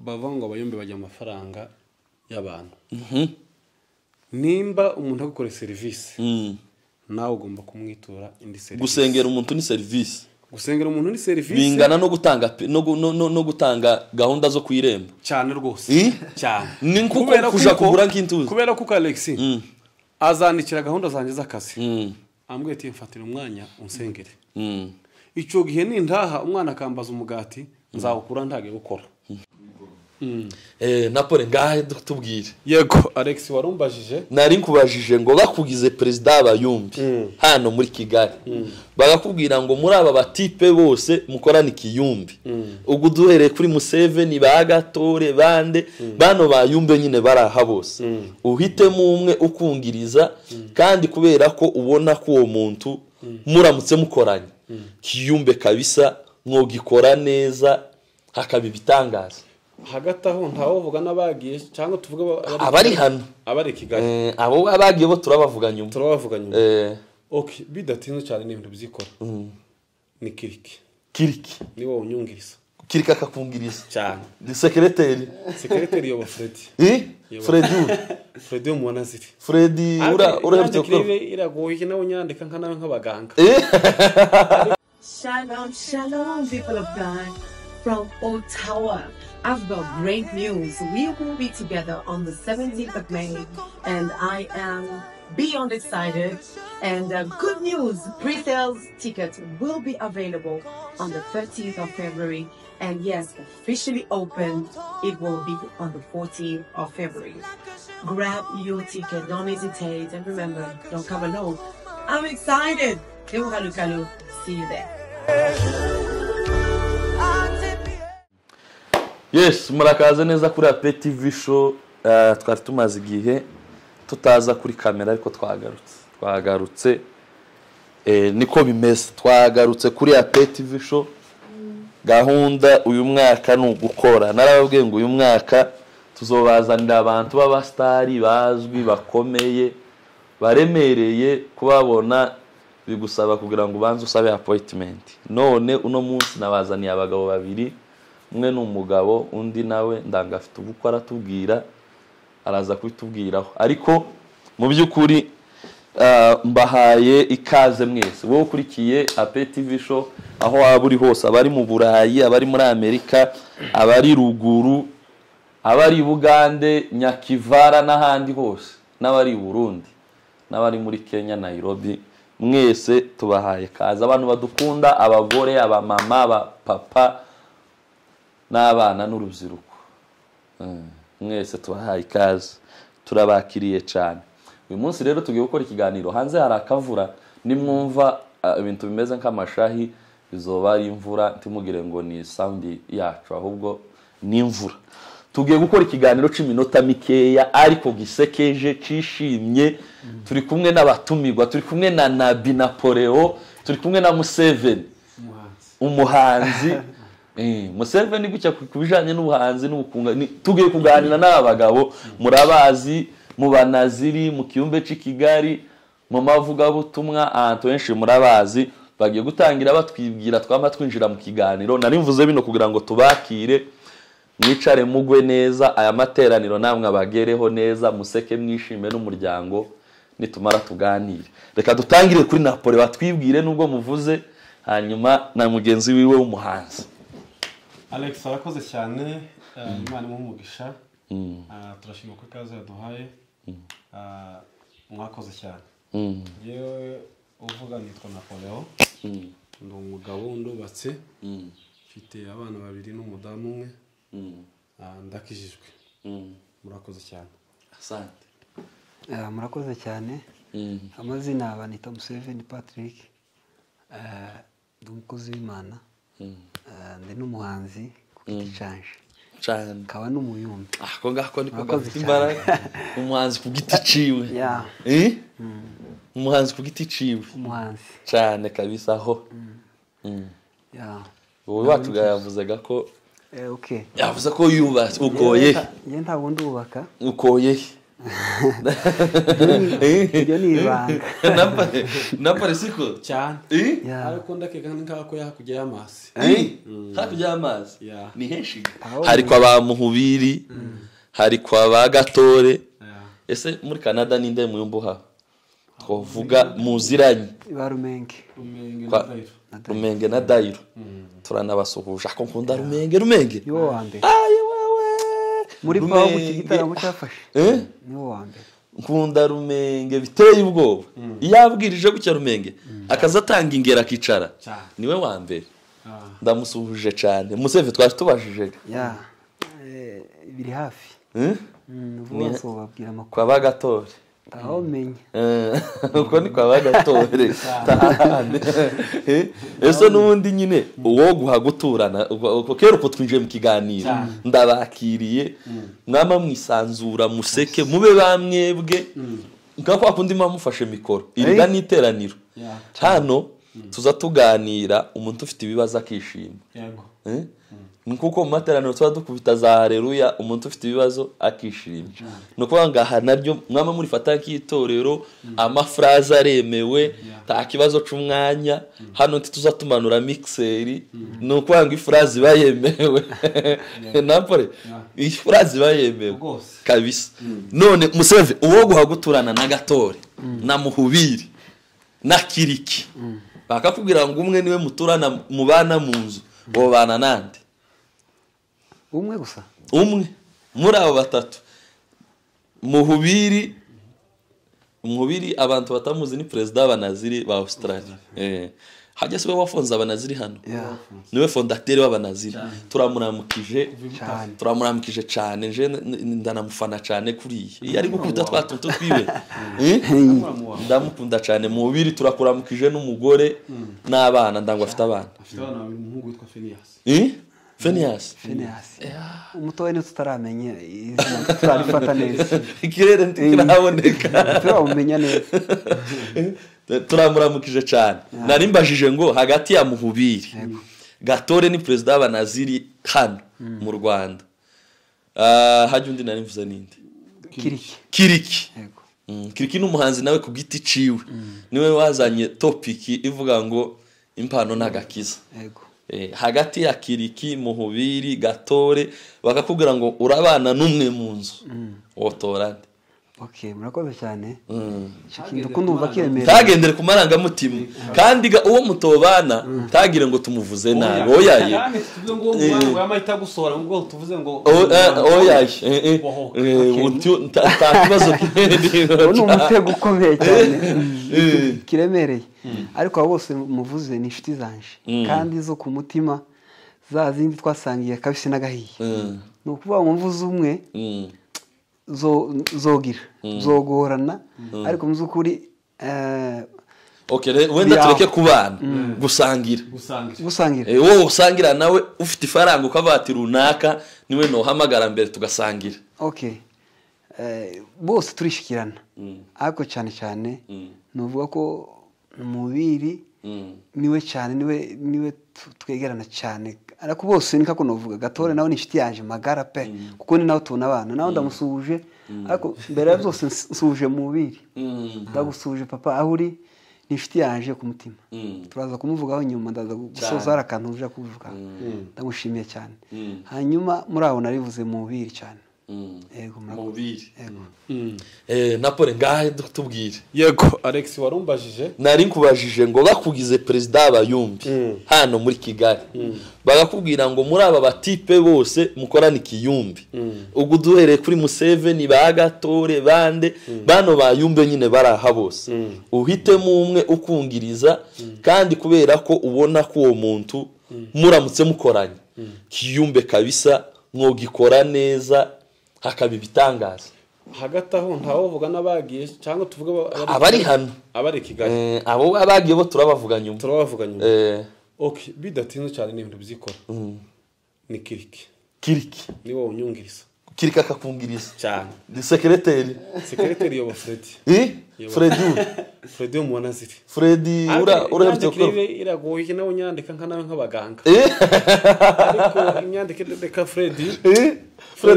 bavanga abayombe bajya amafaranga y'abantu nimba umuntu agukora service nawe ugomba kumwitura indi service gusengera umuntu ni service bingana no gutanga gahunda zo kwiremba cyane rwose cyane ni kuko kuja kugura nk'intuzi kubera ko Alexis azanikira gahunda zanjye z'akazi ambwiye ati mfatira umwanya unsengere icyo gihe nintaha umwana akambaza umugati nzawukura ntage gukora Napole ngahe tubwire yego Alex warumbajije nari nkubajije ngo bakugize president abayumbi hano muri Kigali bagakubwira ngo muri aba batipe bose mukorana ikiyumbi ubwo duhereye kuri Museveni bagatore bande bano bayumbe nyine baraha bose uhitemo umwe ukungiriza kandi kubera ko ubona ko uwo muntu muramutse mukoranye kiyumbe kabisa mwogikora neza hakaba ibitangaza hagati aho ntawo vuga nabagiye cyangwa tuvuga abari hano abari Kigali abo abagiye bo turabavuga nyuma okay bidatinze cyane n'ibintu byikora ni kiriki ni wowe unyungiriza kirika kakungiriza cyane ni secretary yo Freddy Mwanaziri Freddy urabye ko iragoye nawe nyandika nkanawe nk'abaganga Shalom people of God from Ottawa. I've got great news. We will be together on the 17th of May, and I am beyond excited. And good news, pre-sales tickets will be available on the 13th of February. And yes, officially open, it will be on the 14th of February. Grab your ticket, don't hesitate, and remember, don't come alone. I'm excited. See you there. Yes, murakaze neza kuri APE TV show. Twari tumaze igihe tutaza kuri kamera ariko twagarutse niko bimeze twagarutse kuri APE TV show. Gahunda uyu mwaka ni ugukora narababwiye ngo uyu mwaka tuzobazanira abantu b'abastari bazwi bakomeye baremereye kubabona bigusaba kugira ngo ubanze usabe appointment. None uno munsi nabazaniye abagabo babiri, umwe n'umugabo undi nawe ndangafite ubukora tubwira araza kubitubwiraho. Ariko mu byukuri mbahaye ikaze mwese wowe ukurikiye APE TV show aho waba uri hose, abari mu Burayi, abari muri Amerika, abari ruguru, abari Bugande, Nyakivara n'ahandi hose, n'abari Burundi, n'abari muri Kenya Nairobi, mwese tubahaye kaza. Abantu badukunda, abagore, abamama, abapapa n'abana n'urubyiruko, mwese tubahaye kaza, turabakiriye cyane. Uyu munsi rero tugiye gukora ikiganiro. Hanze hari akavura, nimwumva ibintu bimeze nk'amashahi bizoba ari imvura, ntimugire ngo ni sound yacu, ahubwo ni imvura. Tugiye gukora ikiganiro cy'iminota mikeya ariko gisekeje cishimye. Turi kumwe n'abatumirwa, turi kumwe na Nabi Napoleo, turi kumwe na Museveni umuhanzi. Museveni gutya kubijanye n'ubuhanzi n'ubukunga. Tugiye kuganira n'abagabo murabazi mu Banaziri, mu Kiyumbe cy'Kigali, mu mavuga butumwa ahantu henshi murabazi. Bagiye gutangira batwibwira twama twinjira mu kiganiro. Nari mvuze bino kugira ngo tubakire, mwicare mugwe neza, aya materaniro namwe abagereho neza, museke mwishime n'umuryango nitumara tuganire. Reka dutangire kuri Napole batwibwire nubwo muvuze, hanyuma na mugenzi wiwe w'umuhanzi. Alex arakoze cyane, Imana imumugisha. Turashimira ko kaza yaduhaye. Mwakoze cyane. Yewe uvuga nitwa Napoleo. Ndi umugabo ndubatse. Mfite abana babiri n'umudamu umwe. Ndakijijwe. Murakoze cyane. Asante. Murakoze cyane. Amazina abanita Museveni Patrick. Ndi umukozi w'Imana. Ndi n'umuhanzi ku giti canje. Cyane. Kaba n'umuyumbi. Ako ngako niko gafite imbaraga. Umuhanzi ku giti ciwe. Umuhanzi ku giti ciwe. Umuhanzi. Cyane kabisa ho. Wowe wacu yavuzaga ko okay. Yavuze ko yubatse ukoye. Nge ntabwo ndubaka. Ukoye. iryo ni ibanga napare siko cyane Yeah. ariko ndakeka nk'ako yakujya y'amazi hakurya y'amazi Yeah. ni henshi hari kwa ba Muhubiri hari kwa ba Gatore ese muri Canada ninde muyumbuha twovuga muziranye barumenge Rumenge na Dairo turanabasuhuje ako nkunda Rumenge niwo wa mbere aye wewe muri pawo iki gitaramo cyafashe niwo wa mbere nkunda Rumenge biteye ubwoba iyo abwirije gutya Rumenge akaza atanga ingera akicara niwe wa mbere ndamusuhuje cyane Museve twaje tubajije ya biri hafi vuba so babwira amakuru kwa Bagatore aho menye uko ni kwa Bagatore ese nubundi nyine uwo guhaguturana uko kero ko twinjiye mu kiganiro ndabakiriye mwama mwisanzura museke mube bamwebwe nkako akundi mufashe mikoro iriga niteraniro hano tuza tuganira umuntu ufite ibibazo akishima yego nkuko mu materaniro tuba dukubita za haleluya umuntu ufite ibibazo akishima no kuvuga ngaha naryo mwama muri fata kitorero amafraze aremewe ta kibazo c'umwanya hano tuza tumanura mixeri no kwanga ifraze bayemewe napore ifraze bayemewe kabisa none Museve uwo guhaguturana na Gatore na Muhubiri na Kiriki bakakubwira ngo umwe niwe muturana mubana mu nzu bo bana nande umwe gusa umwe muri abo batatu Muhubiri abantu batamuzi ni president w'abanaziri ba Australia hajya se wafonza abanaziri hano niwe fondateur w'abanaziri turamuramukije cyane nje ndanamufana cyane kuri iyi ari gukubita twatuntu twiwe ndamukunda cyane Muhubiri turakuramukije n'umugore n'abana ndangwa afite abana umuhungu witwa Phineas umutowe ni tutaramenye izina turarifata neza ikirere ntikiraboneka turamenya neza turamuramukije cyane narimbajije ngo hagati ya Muhubiri Gatore ni president w'abanaziri hano mu Rwanda hajya undi narimvuze ninde Kiriki n'umuhanzi nawe ku giti ciwe niwe wazanye topic ivuga ngo impano n'agakiza hagati ya Kiriki Muhubiri Gatore bakakubwira ngo urabana n'umwe mu nzu wotorande murakoze cyane kintu kundumva kiremera tagendere ku marangamutima kandi uwo mutobana tagire ngo tumuvuze nabi oyaye tuvuze ngo uwo yamahita gusora ngo tuvuze ngo oyaye utyo takibazo ni umutego ukomeye cyane kiremereye ariko abo bose muvuze ni inshuti zanje kandi zo ku mutima za zindi twasangiye kabisi n'agahiye ni ukuvuga ngo mvuze umwe zogorana ariko mu zukuri wenda tureke kubana gusangira wowe usangira nawe ufite ifaranga ukabati runaka niwe nohamagara mbere tugasangira bose turishikirana ariko cyane nuvuga ko Muhubiri niwe cyane niwe twegerana cyane ariko bose nikako novuga Gatore nawe ni inshuti yanje magara pe kuko ni nawe tubona abana nawe ndamusuhuje ariko mbere ya byose nsuje Muhubiri ndagusuje papa aho uri ni inshuti yanje ku mutima turaza kumuvugaho nyuma ndaza gusoza hari akantu uje kuvuga ndamushimiye cyane hanyuma muri abo narivuze Muhubiri cyane Muhubiri Napole ngahe tubwire yego Alex warumbajije nari nkubajije ngo bakugize president abayumbi hano muri Kigali bagakubwira ngo muri aba batipe bose mukorana ikiyumbi ubwo duhereye kuri Museveni ba Gatore bande bano bayumbe nyine baraha bose uhitemo umwe ukungiriza kandi kubera ko ubona ko uwo muntu muramutse mukoranye kiyumbe kabisa mwogikora neza hakaba ibitangaza hagati aho ntawovuga n'abagiye cyangwa tuvuga abari hano abari Kigali abo abagiye bo turabavuga nyuma bidatinze cyane n'ibintu bizikora ni Kiriki Kiriki ni wowe unyungiriza kirika akakungiriza cyane ni secretary yobo Freddy Freddy Mwanaziri Freddy urabye ko iragoye nawe nyandika nkanawe nk'abaganga ariko imyandike reka Freddy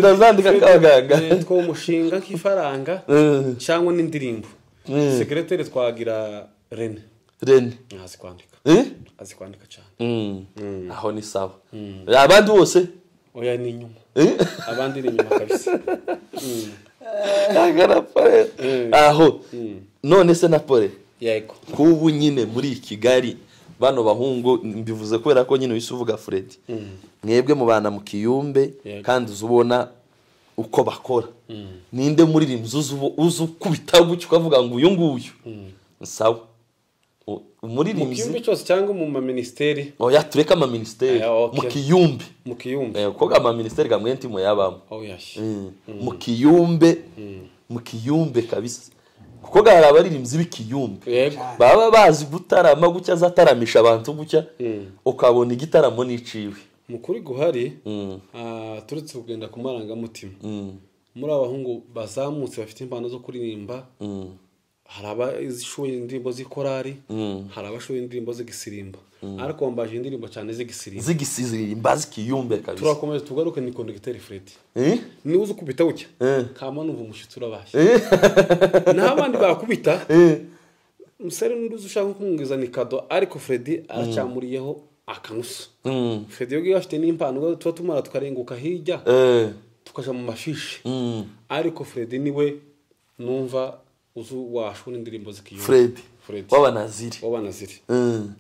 azandika nk'abaganga two umushinga nk'ifaranga cyangwa n'indirimbo secretary twagira Rene azi kwandika cyane aho ni sawa abandi bose oya ni inyuma abandi ni inyuma kabisa aho none se Napole yego kubu nyine muri Kigali bano bahungu mbivuze kubera ko nyine wisuvuga Freddy mwebwe mu bana mu Kiyumbe kandi uzubona uko bakora ninde muri rimzu uzukubita gucyo ukavuga ngo uyu nguyu sawa muri rimzu mu Kiyumbe cyose cyangwa mu ma ministeri oya tureka ama ministeri mu Kiyumbe ko ama ministeri gamwe ntimo yabamo mu Kiyumbe kabisa kuko gara abaririmzi b'Ikiyumbe baba bazi gutarama gucya azataramisha abantu gucya ukabona igitaramo n'iciwe mukuri guhari turetse kugenda ku marangamutima muri abahungu bazamutse bafite impano zo kuririmba hari abashoye indirimbo z'ikorari hari abashoye indirimbo z'igisirimba ariko wambaje indirimbo cyane z'igisirimba z'Ikiyumbe kabisa turakomeza tugaruke ni conducteur Freddy ni uzi kubita ucya kama numva umushitsi urabashye n'abandi bakubita musere n'uruzi ushaka kumwiza ni kado ariko Freddy aracamuriyeho akanusa Freddy yogi afite n'impano tuba tumara tukarenguka hirya tukaja mu mafishi ariko Freddy niwe numva uzu washuna indirimbo z'Ikiyumbe Freddy wabanaziri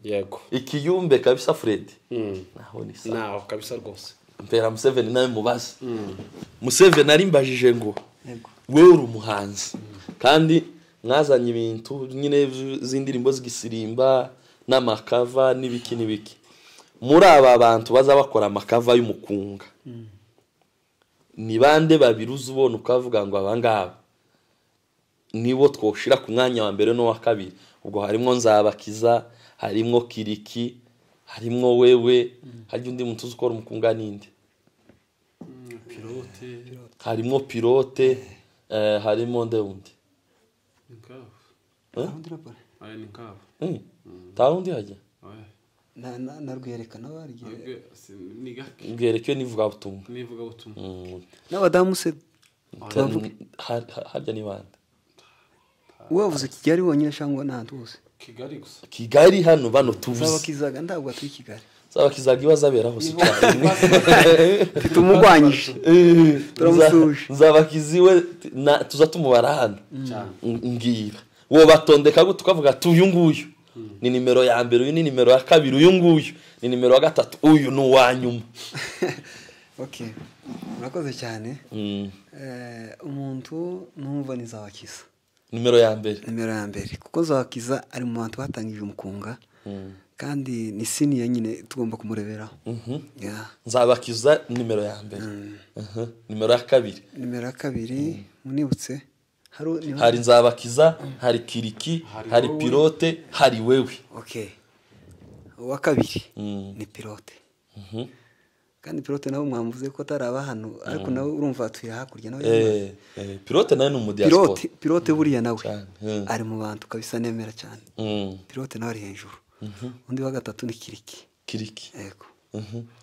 yego Ikiyumbe kabisa Freddy naho ni sawa naho kabisa rwose mpera Museveni nawe mubaze Museveni arimbajije ngo wewe uri umuhanzi kandi mwazanye ibintu nyine z'indirimbo z'igisirimba n'amakava n'ibiki muri aba bantu baza bakora amakava y'umukunga ni bande babiruza ubona ukavuga ngo abangaba nibo twoshira ku mwanya wa mbere no wa kabiri ubwo harimo Nzabakiza harimo Kiriki harimo wewe hari undi muntu uzukora umukunga ninde harimo pilote harimo ndeundi taundi haje na rwerekana bargiye ngereke nivuga butumwa n'abadamu se harya ni bande wavuze Kigali wonyine cyangwa n'ahantu hose Kigali gusa Kigali hano bano tuvuze Zabakizaga ndabwo atuye Kigali Zabakizaga ibazabera hose cyane tumugwanyije turamusuje Zabakiziwe tuza tumubara hano ngira wo batondeka gute ukavuga ati uyu nguyu ni nimero ya mbere uyu ni nimero ya kabiri uyu nguyu ni nimero ya gatatu uyu ni uwanyuma okay murakoze cyane umuntu numva ni Zabakiza nimero ya mbere kuko Zabakiza ari mu bantu batangije umukunga kandi ni senior nyine tugomba kumureberaho Zabakiza nimero ya mbere nimero ya kabiri munibutse hari Nzabakiza hari Kiriki hari pilote hari wewe okay uwa kabiri ni pilote kandi pilote nawe mwamvuze ko taraba hano ariko nawe urumva atuye hakurya nawe pilote nawe mu diaspora pilote buriya nawe ari mu bantu kabisa nemera cyane pilote nawe ari hejuru undi wa gatatu ni Kiriki yego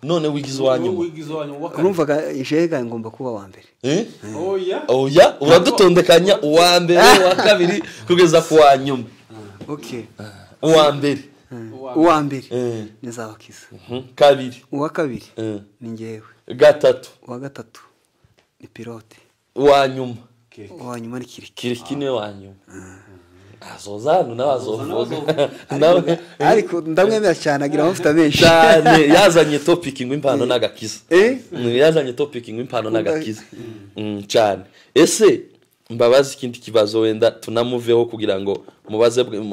none wigize wanyuma urumva jega ngomba kuba wa mbere oya uradutondekanya uwa mbere wa kabiri kugeza ku wanyuma okay uwa mbere ni Zabakiza kabiri uwa kabiri ni ngewe uwa gatatu ni pilote uwa nyuma ni Kiriki ni wanyuma azozana n'abazovuga nawe ariko ndamwemera cyane agira amafuta menshi cyane yazanye topic ngo impano n'agakiza yazanye topic ngo impano n'agakiza cyane ese mbabazi ikindi kibazo wenda tunamuveho kugira ngo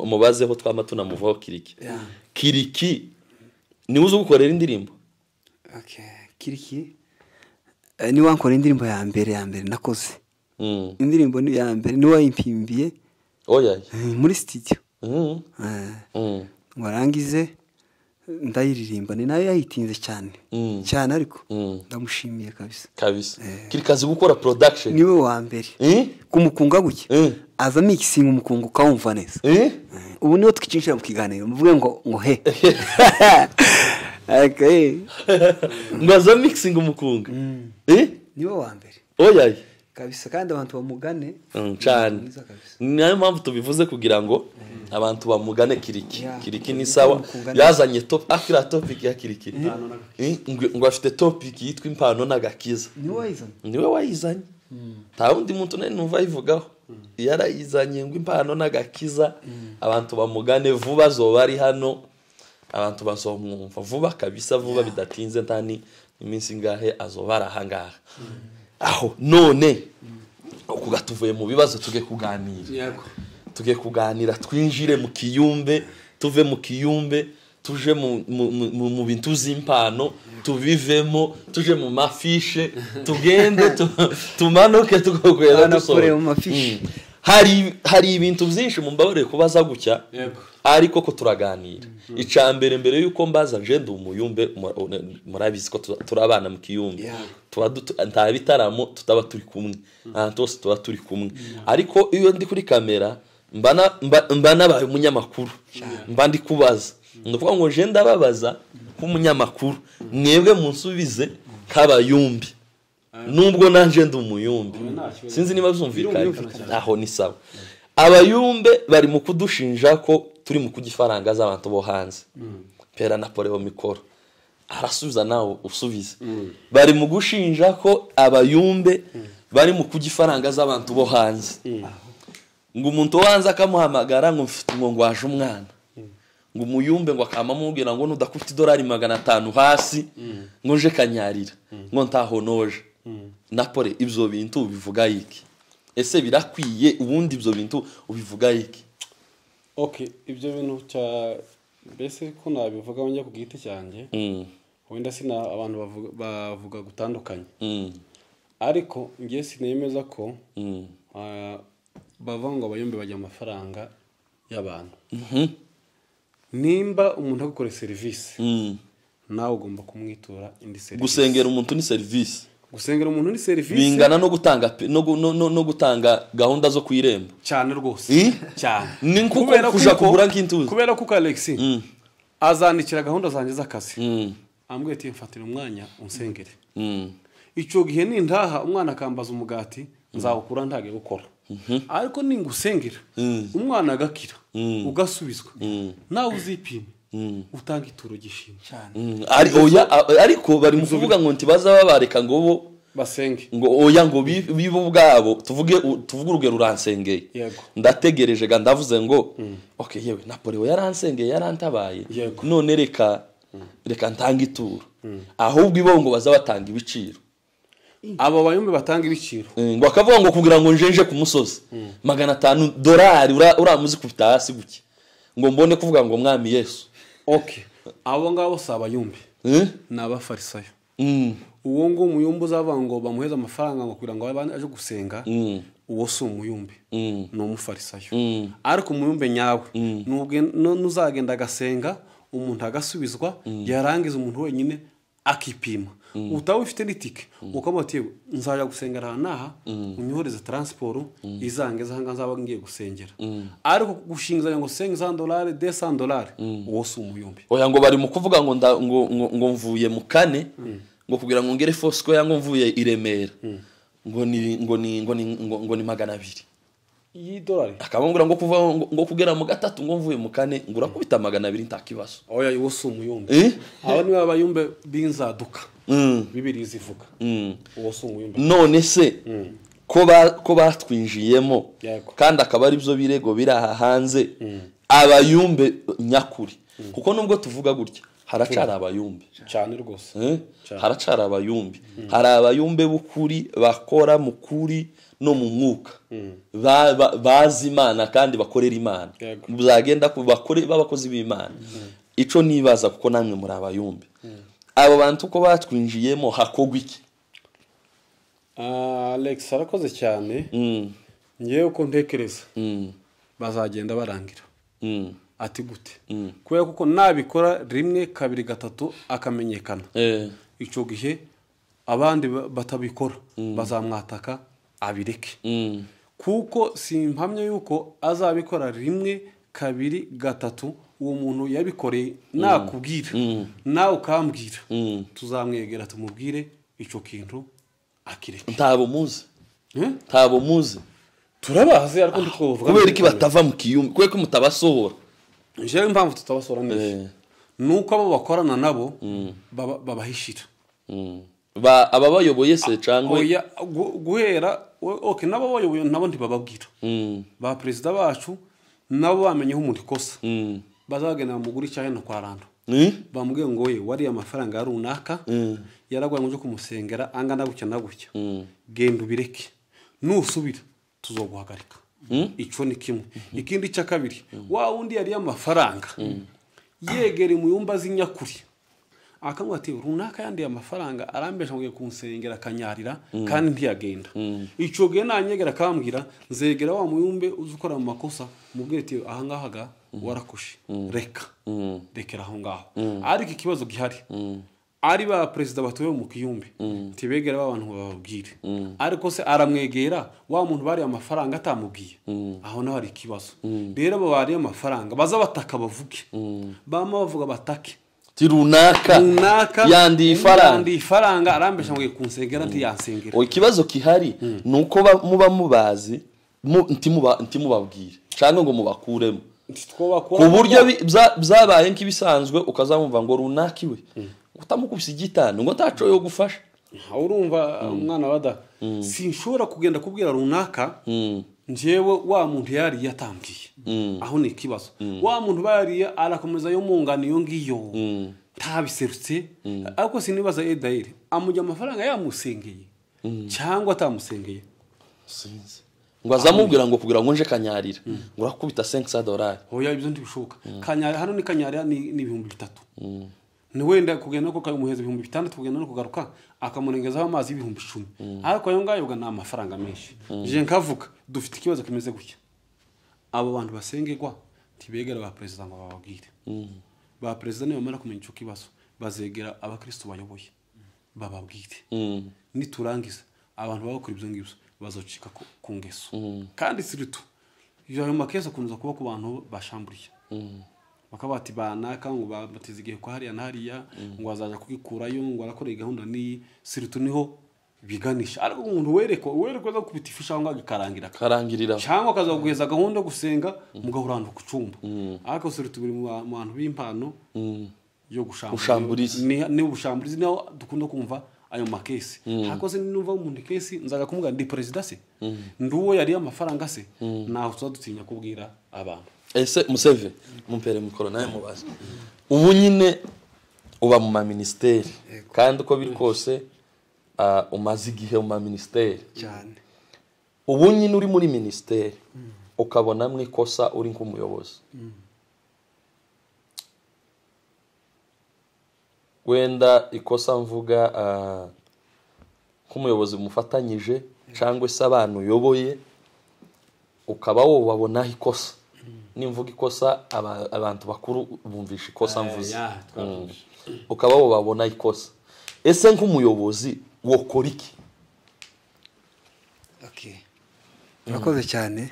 mubazeho twama tunamuvaho Kiriki ni uzo gukorera indirimbo Kiriki ni wankora indirimbo ya mbere nakoze indirimbo ni ya mbere ni wayimpimbiye oya muri studio warangize ndayiririmba ni nayo yayitinze cyane cyane ariko ndamushimiye kabisa kiri kazi gukora production niwe wa mbere kumukunga guke aza mixing umukungu kawumva neza ubu niyo twicinshira mu kiganiro muvuge ngo he okay ngo aza mixing umukunga niwe wa mbere oya kabisa kandi abantu bamugane cyane nayo mpamvu tubivuze kugira ngo abantu bamugane kiriki ni sawa yazanye topic ya kiriki ngo afite topic yitwa impano n'agakiza niwe wayizanye nta wundi muntu numva yivugaho yarayizanye ngo impano n'agakiza abantu bamugane vuba zoba ari hano abantu bazomwumva vuba kabisa vuba bidatinze ntani iminsi ngahe azoba arahangaha aho none ukugatuvuye mu bibazo tuge kuganira twinjire mu kiyumbe tuve mu kiyumbe tuje mu bintu z'impano tubivemo tuje mu mafishe tugende tumanuke tugokwera dusore mu mafishe hari ibintu byinshi mu mbabare kubaza gucya ariko ko turaganira icambere mbere yuko mbaza nje ndi umuyumbe murabizi ko turabana mu kiyumbe nta bitaramo tutaba turi kumwe ntose tuba turi kumwe ariko iyo ndi kuri kamera mba nabaye umunyamakuru mba ndi kubaza ndavuga ngo nje ndababaza nk'umunyamakuru mwebwe munsubize kabayumbi nubwo nanje ndi umuyumbe sinzi niba byumvikanye aho ni sawa abayumbe bari mu kudushinja ko turi mu kugifaranga z'abantu bo hanze pera Napoleon Mikoro arasubiza nawe usubize bari mu gushinja ko abayumbe bari mu kugifaranga z'abantu bo hanze ngo umuntu wanze akamuhamagara ngo mfite ngo waje umwana ngo umuyumbe ngo akamamubwira ngo nudakufite $500 hasi ngo nje kanyarira ngo ntahonoje Napole ibyo bintu bivuga iki ese birakwiye ubundi ibyo bintu ubivuga iki okay ibyo bintu cya bese ko nabivuga njya ku giti cyanjye wenda sina abantu bavuga gutandukanye ariko ngiye sinemeza ko bavanga abayumbe bajya amafaranga y'abantu nimba umuntu agukora service nawe ugomba kumwitura indi service gusengera umuntu ni service bingana no gutanga gahunda zo kwiremba cyane rwose cyane ni kuko kuja kugura nk'intuzi kubera ko Alex azandikira gahunda zanjye z'akazi ambwiye ati mfatira umwanya unsengere icyo gihe nintaha umwana akambaza umugati nzawukura ntage gukora ariko ningusengera umwana agakira ugasubizwa nawe uzipime utanga ituro gishimye cyane ariko bari mu kuvuga ngo ntibaza babareka ngo bo basenge ngo oya ngo bibo ubwabo tuvuge urugero uransengeye ndategereje ga ndavuze ngo okay yewe Napoleon yaransengeye yarantabaye none reka ntanga ituro ahubwo ibongo baza batanga ibiciro abo bayumbe batanga ibiciro ngo akavuga ngo kugira ngo njenje ku musozi $500 uramuzi kupita hasi guke ngo mbone kuvuga ngo mwami Yesu okay abo ngabo sabayumbe n'abafarisayo uwo ngo umuyumbe uzavuga ngo bamuheza amafaranga ngo kugira ngo aje gusenga uwo si umuyumbe no umufarisayo ariko umuyumbe nyawe nuzagenda agasenga umuntu agasubizwa yarangiza umuntu wenyine akipima utawe ufite litike ukamutiye nzaja gusengera naha unyohereza transport izangeza hanga nzaba ngiye gusengera ariko gushingizanya ngo $500 $200 uwo si umuyumbe oya ngo bari mu kuvuga ngo mvuye mu kane ngo kugira ngo ngere Fosco yango mvuye iremera ngo ni $200 $2 akamubwira ngo kuva ngo kugera mu gatatu ngo mvuye mu kane ngura kubita $200 ntakibazo oya uwo si umuyumbe abo ni abayumbe binzaduka bibiri zivuga uwo si umuyumbe none se ko batwinjiyemo kandi akaba ari byo birego biraha hanze abayumbe nyakuri kuko nubwo tuvuga gutya haracara abayumbe cyane rwose haracara abayumbe hari abayumbe bukuri bakora mu kuri no mu mwuka bazi Imana kandi bakorera Imana bizagenda bakore babakozi b'Imana ico nibaza kuko namwe muri abayumbe abo bantu ko batwinjiyemo hakogwa iki Alex arakoze cyane ngiye uko ntekereza bazagenda barangira ati gute kubera kuko nabikora rimwe kabiri gatatu akamenyekana icyo gihe abandi batabikora bazamwataka abireke kuko simpamye yuko azabikora rimwe kabiri gatatu uwo muntu yabikoreye nakubwira nawe ukambwira tuzamwegera tumubwire icyo kintu akireke ntabo muzi turabazi ariko ndikuvuga kubera iki batava mu kiyumbi kubera ko mutabasohora jewe impamvu tutabasohora neza nuko abo bakorana nabo babahishira aba bayoboye se cyangwa guhera okay nabo bayoboye nabo ntibababwira ba president bacu nabo bamenyeho umuntu ikosa bazagenda muguri cyane no kwarando bamubwiye ngo we wari amafaranga ya runaka yaragwaye ngo kumusengera angana gutya na gutya genda ubireke nusubira tuzoguhagarika ico ni kimwe ikindi cya kabiri wa wundi yari amafaranga yegere mu yumba z'inyakuri akamwe ati runaka yandi amafaranga arambesha ngo kunsengera kanyarira kandi ntiyagenda ico gihe nanyegera kambwira nzegera wa muyumbe uzukora mu makosa mubwire ati aha ngahaga warakushe rekera aho ngaho ariko ikibazo gihari ari ba president batoye mu kiyumbe tibegera abantu bababwire ariko se aramwegera wa muntu bari amafaranga atamubwiye aho naho ari ikibazo rero abo bari amafaranga baza bataka bavuge bama bavuga batake runaka yandi ifaranga arambesha ngo kunsengera ntiyansengera ikibazo kihari nuko muba mubazi ntimubabwire cyangwa ngo mubakuremo ku buryo byabaye nk'ibisanzwe ukazamumva ngo runaki we utamukubise igitano ngo ntaco yo gufasha urumva umwana wada sinshobora kugenda kubwira runaka njewe wa muntu yari yatambwiye aho ni ikibazo wa muntu bari arakomeza yo mungana iyo ngiyo tabiserutse ariko sinibaza Edaire amujya amafaranga yamusengeye cyangwa atamusengeye sinzi ngo azamubwira ngo kugira ngo nje kanyarira ngo urakubita $500 oya ibyo ndibishoka kanyari hano ni kanyarira ni 3,000 ni wenda kugenda ko kamuheza 6,000 kugenda no kugaruka akamurengezaho amazi 10,000 ariko ayo ngayo na amafaranga menshi je nkavuga dufite ikibazo kimeze gutya abo bantu basengerwa tibegera ba president ngo bababwire ba president bamara kumenya icyo kibazo bazegera abakristo bayoboye bababwire niturangiza abantu babakora ibyo ngibyo bazocika ku ngeso kandi siritu iyo makeza kunuza kuba ku bantu bashamburiye bakabati banaka ngo batize igihe ko hariya nahariya ngo azaje kugikurayo ngo arakoreye gahunda ni siritu niho biganisha ariko umuntu wereko zo kubitifisha ngo agkarangirira cyangwa akaza guheza gahunda gusenga mugahurana ku cyumba ariko siritu biri mu bantu b'impano yo gushamburiza ni ubushamburizi naho dukunda kumva ayo makesi hakoze ninuva umuntu kesi nzaga kumuga ndi president se nduwo yari amafaranga se naho tuzadutinya kubwira abantu ese Museve mumpere mukoro naye mubaza ubu nyine uba mu ma ministeri kandi uko biri kose umaze igihe mu ma ministeri cyane ubu nyine uri muri ministeri ukabona mwe kosa uri nk'umuyobozi wenda ikosa mvuga nk'umuyobozi mufatanyije cyangwa se abantu uyoboye ukaba wowe wabona ikosa nimvuga ikosa abantu bakuru bumvisha ikosa mvuze ukaba wowe wabona ikosa ese nk'umuyobozi wokora iki urakoze cyane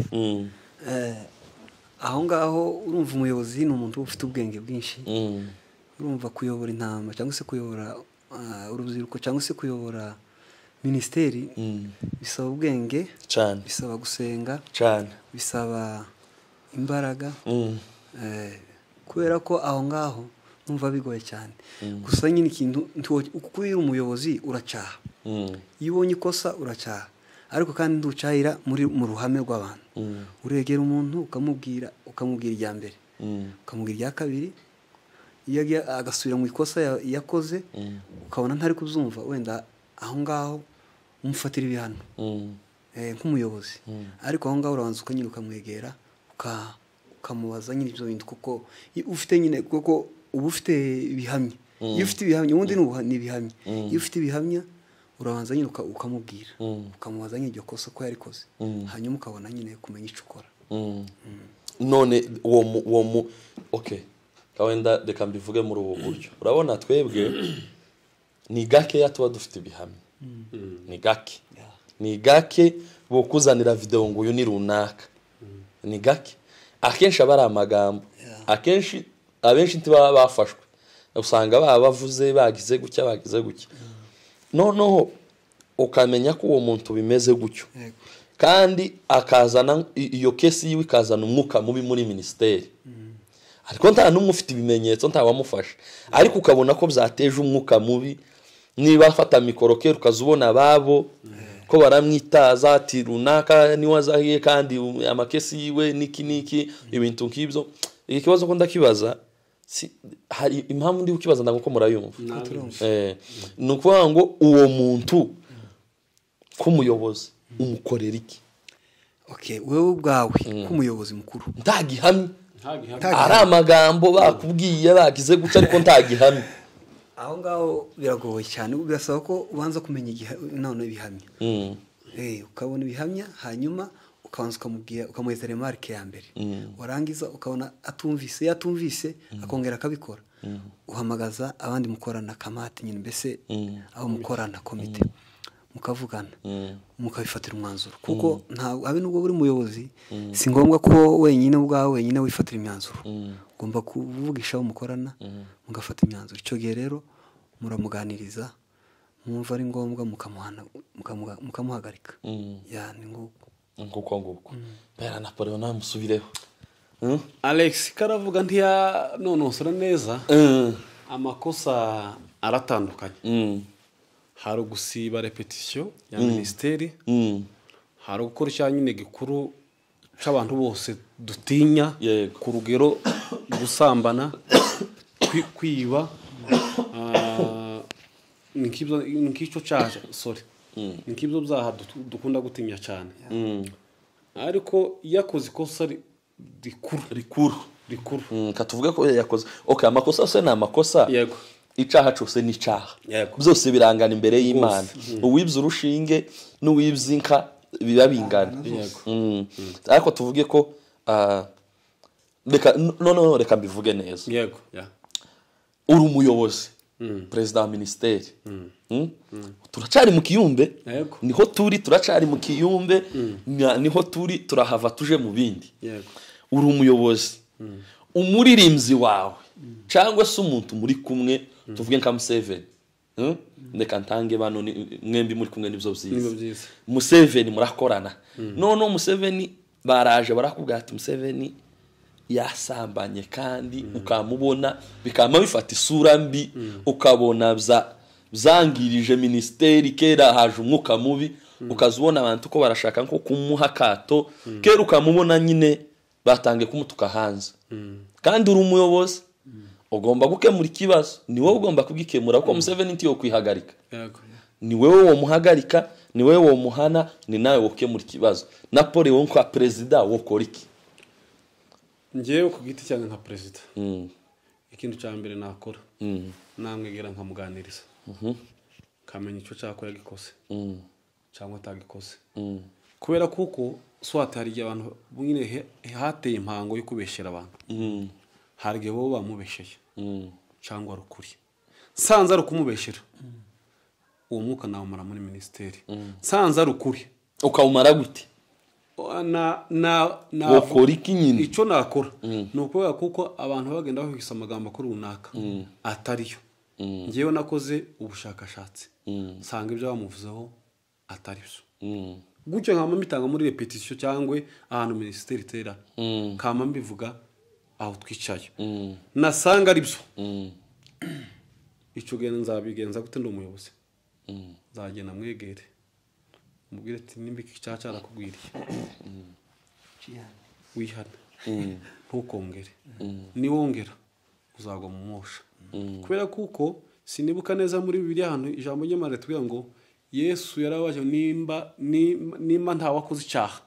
aho ngaho urumva umuyobozi ni umuntu ufite ubwenge bwinshi urumva kuyobora intama cyangwa se kuyobora urubyiruko cyangwa se kuyobora ministeri bisaba ubwenge cyane bisaba gusenga cyane bisaba imbaraga kubera ko aho ngaho numva bigoye cyane gusa nyine ikintu uko uri umuyobozi uracaha iyo ubonye ikosa uracaha ariko kandi nducahira mu ruhame rw'abantu uregera umuntu ukamubwira irya mbere ukamubwira irya kabiri iyo agasubira mu ikosa yakoze ukabona ntari kuzumva wenda aho ngaho umufatira ibihano nk'umuyobozi ariko aho ngaho urabanza ukanyine ukamwegera ukamubaza nyine ibyo bintu kuko ufite nyine kuko uba ufite ibihamya iyo ufite ibihamya ubundi ni ibihamya iyo ufite ibihamya urabanza nyine ukamubwira ukamubaza nyine iryo kosa ko yarikoze hanyuma ukabona nyine kumenya icyo ukora none uwo okay kawenda reka mbivuge muri ubu buryo urabona twebwe ni gake tuba dufite ibihamya ni gake bokuzanira video ngo uyu ni runaka ni gake akenshi abari amagambo akenshi abenshi ntibaba bafashwe usanga bavuze bagize gutya noneho ukamenya ko uwo muntu bimeze gutyo kandi akazana iyo kesi yiwe ikazana umwuka mubi muri ministeri ariko nta numwe ufite ibimenyetso nta wamufasha ariko ukabona ko byateje umwuka mubi niba afata mikorokero ukazubona babo ko baramwitaza ati runaka ni wazahiye kandi amakesi yiwe niki ibintu nk'ibyo ikibazo ko ndakibaza hari impamvu ndi ukibaza ndago ko murayumva nukuvuga ngo uwo muntu kumuyobozi umukorera iki wewe ubwawe kumuyobozi mukuru ntagihamye ari amagambo bakubwiye bagize guca ariko ntagihamye aho ngaho biragoye cyane birasaba ko ubanza kumenya none ibihamya ukabona ibihamya hanyuma ukabanza ukamubwira ukamuheza remarque ya mbere warangiza ukabona yatumvise akongera akabikora uhamagaza abandi mukorana kamati nyine mbese aho mukorana komite mukavugana mukabifatira umwanzuro kuko abe nubwo buri muyobozi si ngombwa ko wenyine ubwawe wenyine wifatira imyanzuro ugomba kuvugisha aho mukorana mugafata imyanzuro icyo gihe rero muramuganiriza mwumva ari ngombwa mukamuhagarika ni nguko bera Napoleon namusubireho Alex karavuga nonosora neza amakosa aratandukanye hari gusiba repetition ya ministeri hari gukora cyanyine gikuru c'abantu bose dutinya ku rugero gusambana kwiba nikico cyaje nikibyo byaha dukunda gutinya cyane ariko yakoze ikosa rikuru katuvuga ko yakoze amakosa se na amakosa yego icaha cyose ni icaha byose birangana imbere y'Imana uwibye urushinge n'uwibye inka biba bingana ariko tuvuge ko reka mbivuge neza yego uri umuyobozi perezida wa ministeri turacari mu kiyumbe niho turi turacari mu kiyumbe niho turi turahava tuje mu bindi uri umuyobozi umuririmbyi wawe cyangwa se umuntu muri kumwe tuvuge nka Museveni ndeka ntange bano mwembi muri kumwe nibyo byiza Museveni murakorana none Museveni baraje barakubwira ati Museveni yasambanye kandi ukamubona bikama bifata isura mbi ukabona zangirije ministeri kera haje umwuka mubi ukazubona abantu ko barashaka nko kumuha kato kera ukamubona nyine batange kumutuka hanze kandi uri umuyobozi ugomba gukemura ikibazo ni wowe ugomba kugikemura kuko Museveni ntiyo kwihagarika ni wewe wo muhagarika ni wewe wo muhana ni nawe wokemura ikibazo Napoleon kwa president wokora iki ngewe ku giti cyane nka president ikintu cya mbere nakora namwegera nkamuganiriza kamenya icyo cyakora gikose cyangwa atagikose kubera kuko swata hari abantu nyine hateye impango yo kubeshera abantu hari gihe bo bamubesheye cyangwa rukuri sanza rukumubeshera uwo mwuka nawumara muri ministeri sanza rukuri ukawumara gute wokora iki nyine icyo nakora ni ukubera kuko abantu bagenda bahwisa amagambo kuri runaka atariyo ngewe nakoze ubushakashatsi nsanga ibyo bamuvuzeho atari byo gutyo nkama mbitanga muri repetition cyangwa ahantu ministeri itera kama mbivuga aho twicaye nasanga ari byo icyo gihe nzabigenza gute ndo umuyobozi nzagenda mwegere mubwire ati nimba iki cyaha cyarakubwiriye wihana ntukongere niwongera uzagwa mu mwosha kubera kuko sinibuka neza muri Bibiliya ahantu ijambo ry'Imana ritubwira ngo Yesu yarabaje nimba nta wakoze icyaha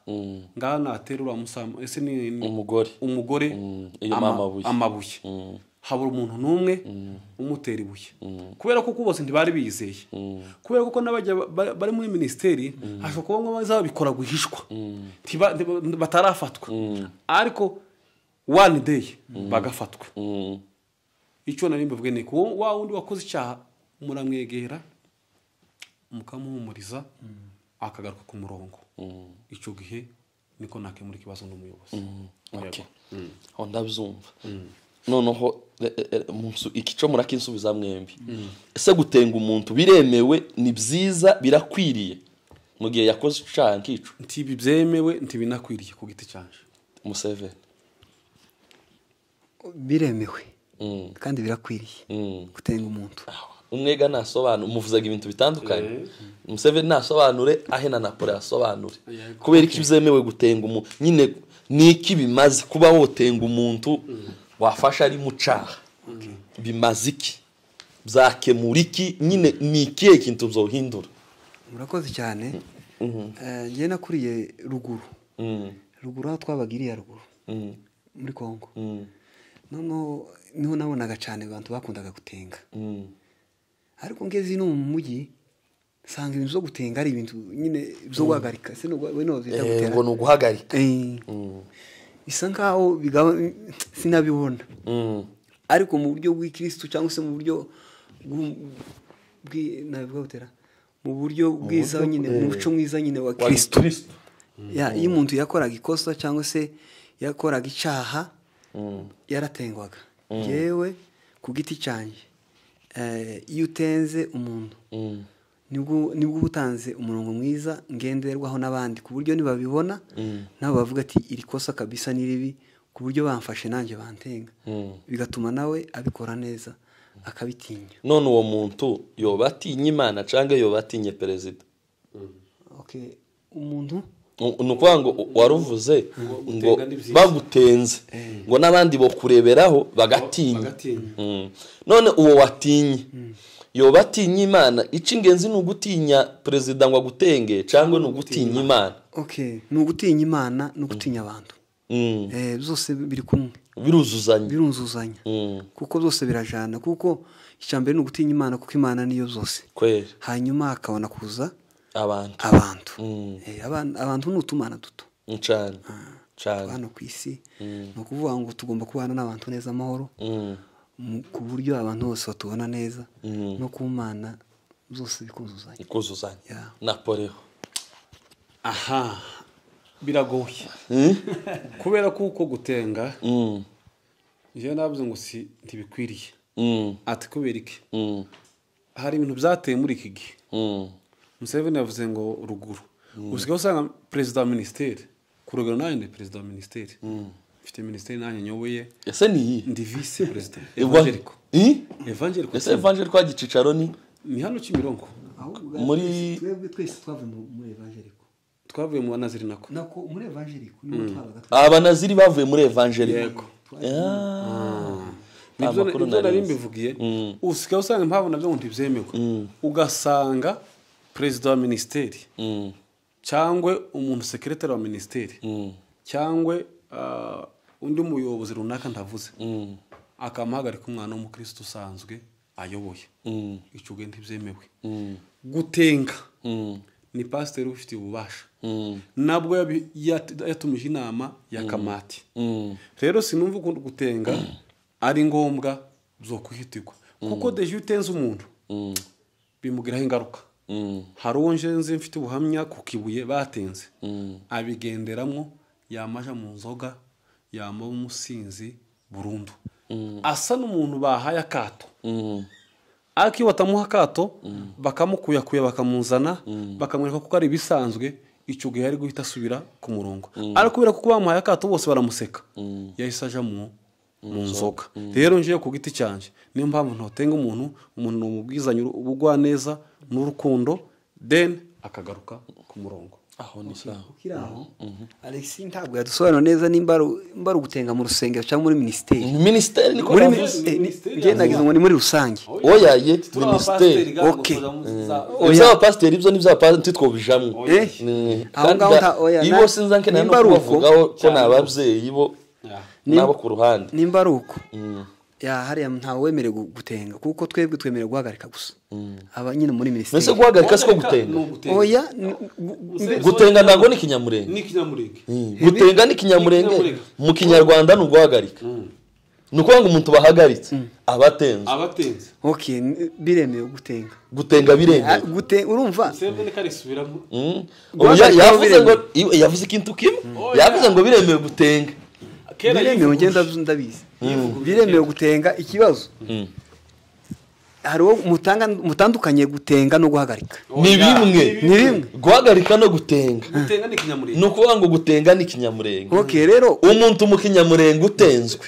ngaha naterura musama ese ni umugore amabuye habura umuntu numwe umutera ibuye kubera kuko bose ntibari bizeye kubera kuko nabajya bari muri ministeri hashobora kuba bazabikora guhishwa batarafatwa ariko one day bagafatwa icyo nari mbivuge ni ko wa wundi wakoze icyaha muramwegera mukamuhumuriza akagaruka ku murongo icyo gihe niko nakemura ikibazo n'umuyobozi okay aho ndabyumva noneho ikico murakinsubiza mwembi ese gutenga umuntu biremewe ni byiza birakwiriye mu gihe yakoze icyaha nkico ntibi byemewe ntibinakwiriye ku giti cyanje Museveni biremewe kandi birakwiriye gutenga umuntu umwega nasobanura umuvuzaga ibintu bitandukanye Museveni nasobanure ahe na Napoli asobanure kubera iki byemewe gutenga umuntu nyine niki bimaze kuba wotenga umuntu wafasha ari mucaha bimaze iki byakemura iki nyine nikiye kintu byohindura murakoze cyane ngiye nakuriye ruguru aho twabagiriye ruguru muri Kongo niho nabonaga cyane abantu bakundaga gutenga ariko ngeze no mu mujyi sanga ibintu byo gutenga ari ibintu nyine byo guhagarika se no zita gutera ngo no guhagarika isa nkaho sinabibona ariko mu buryo bw'Ikristo cyangwa se mu buryo mu buryo bwiza nyine mu muco mwiza nyine wa Kristo iyo umuntu yakoraga ikosa cyangwa se yakoraga icyaha yaratengwaga yewe ku giti cyanjye iyo utenze umuntu nibwo ubutanze umurongo mwiza ngenderwaho n'abandi ku buryo nibabibona nabo bavuga ati iri kosa kabisa ni ribi ku buryo bamfashe nanjye bantenga bigatuma nawe abikora neza akabitinya none uwo muntu yoba atinya Imana cyangwa yoba atinye perezida umuntu nukuvuga ngo waruvuze ngo bagutenze ngo n'abandi bo kureberaho bagatinya none uwo watinye yoba atinya Imana icingenzi n'ugutinya perezida ngo agutenge cyangwa n'ugutinya Imana n'ugutinya Imana n'ugutinya abantu byose biri kumwe biruzuzanya kuko byose birajana kuko icyambere n'ugutinya Imana kuko Imana niyo zose hanyuma akabona kuza abantu n'utumana duto cyane hano ku isi ni ukuvuga ngo tugomba kubana n'abantu neza amahoro ku buryo abantu bose batubona neza no ku Mana byose bikuzuzanya Napoleon biragoye kubera kuko gutenga iyo navuze ngo si ntibikwiriye ati kubera iki hari ibintu byateye muri iki gihe Museveni yavuze ngo ruguru usigaye usanga perezida wa minisiteri ku rugero nawe ndi perezida wa minisiteri mfite minisiteri nanjye nyoboye ese ni ndi vice perezida ese Evangelico agicicaro ni hano Kimironko muri twese twavuye muri Evangelico twavuye mu banaziri nako muri Evangelico niho twabaga abanaziri bavuye muri Evangelico nibyo nari mbivugiye usigaye usanga impamvu nabyo ntibyemewe ugasanga perezida wa minisiteri cyangwa umuntu sekretari wa minisiteri cyangwa undi muyobozi runaka ndavuze akamuhagarika umwana w'umukristo usanzwe ayoboye icyo gihe ntibyemewe gutenga ni pasiteri ufitiye ububasha nabwo yatumije inama ya kamati rero sinumva ukuntu gutenga ari ngombwa byo kwihitirwa kuko deje utenze umuntu bimugiraho ingaruka hari uwo nzi mfite ubuhamya ku kibuye batenze abigenderamo yamaja mu nzoga yama umusinzi burundu asa n'umuntu bahaye akato ariko iyo batamuha akato bakamukuyakuya bakamuzana bakamwereka ko ari ibisanzwe icyo gihe ari guhita asubira ku murongo ariko kubera ko bamuhaye akato bose baramuseka yahise aja mu nzoga rero ngiye ku giti cyanje niyo mpamvu ntotenga umuntu ni umubwizanye ubugwaneza n'urukundo then akagaruka ku murongo aho ni sawa ukiraho Alex ntabwo yadusobanura neza nimba ari ugutenga mu rusengero cyangwa muri minisiteri niko bavuze ngiye nagize ngo ni muri rusange oya ye minisiteri ibyo pasiteri ibyo nibyo pasiteri twobijamwe aho ngaho oya ibo sinzanke nano kuvugaho ko nababyeyi bo nabo ku ruhande nimba ari uko ya hariya ntawe wemerewe gutenga kuko twebwe twemerewe guhagarika gusa aba nyine muri minisiteri mbese guhagarika siko gutenga oya gutenga ntabwo ni kinyamurenge gutenga ni kinyamurenge mu kinyarwanda ni uguhagarika ni ukuvuga ngo umuntu bahagaritse abatenze okay biremewe gutenga biremewe urumva yavuze ikintu kimwe yavuze ngo biremewe gutenga biremewe ngenda ndabizi biremewe gutenga ikibazo hariho mutandukanye gutenga no guhagarika ni bimwe guhagarika no gutenga ni ukuvuga ngo gutenga ni kinyamurenge okay rero umuntu mu kinyamurenge utenzwe